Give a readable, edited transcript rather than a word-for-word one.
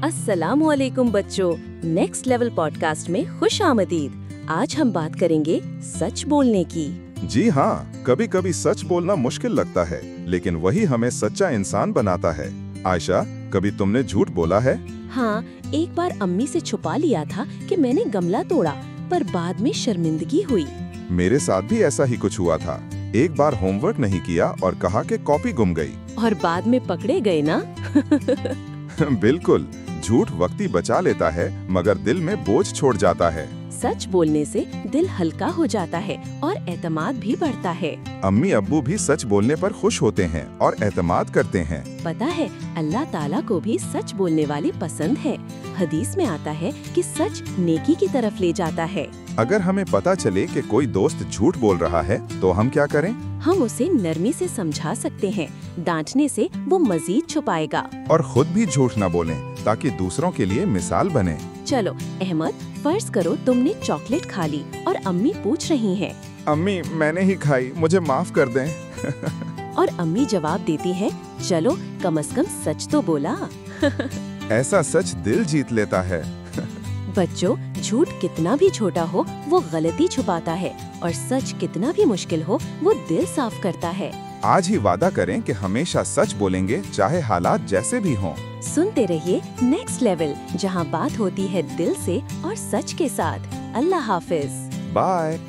अस्सलामुअलैकुम बच्चों, next level podcast में खुश आमदीद। आज हम बात करेंगे सच बोलने की। जी हाँ, कभी कभी सच बोलना मुश्किल लगता है, लेकिन वही हमें सच्चा इंसान बनाता है। आयशा, कभी तुमने झूठ बोला है? हाँ, एक बार अम्मी से छुपा लिया था कि मैंने गमला तोड़ा, पर बाद में शर्मिंदगी हुई। मेरे साथ भी ऐसा ही कुछ हुआ था। एक बार होमवर्क नहीं किया और कहा कि कॉपी गुम गई। और बाद में पकड़े गए ना। बिल्कुल, झूठ वक्ती बचा लेता है, मगर दिल में बोझ छोड़ जाता है। सच बोलने से दिल हल्का हो जाता है और एतमाद भी बढ़ता है। अम्मी अब्बू भी सच बोलने पर खुश होते हैं और एतमाद करते हैं। पता है, अल्लाह ताला को भी सच बोलने वाले पसंद है। हदीस में आता है कि सच नेकी की तरफ ले जाता है। अगर हमें पता चले कि कोई दोस्त झूठ बोल रहा है, तो हम क्या करें? हम उसे नरमी से समझा सकते हैं। डांटने से वो मजीद छुपाएगा। और खुद भी झूठ न बोलें, ताकि दूसरों के लिए मिसाल बने। चलो अहमद, फर्ज करो तुमने चॉकलेट खा ली और अम्मी पूछ रही हैं। अम्मी, मैंने ही खाई, मुझे माफ कर दें। और अम्मी जवाब देती है, चलो कम से कम सच तो बोला। ऐसा सच दिल जीत लेता है। बच्चों, झूठ कितना भी छोटा हो वो गलती छुपाता है, और सच कितना भी मुश्किल हो वो दिल साफ करता है। आज ही वादा करें कि हमेशा सच बोलेंगे, चाहे हालात जैसे भी हों। सुनते रहिए नेक्स्ट लेवल, जहां बात होती है दिल से और सच के साथ। अल्लाह हाफिज। बाय।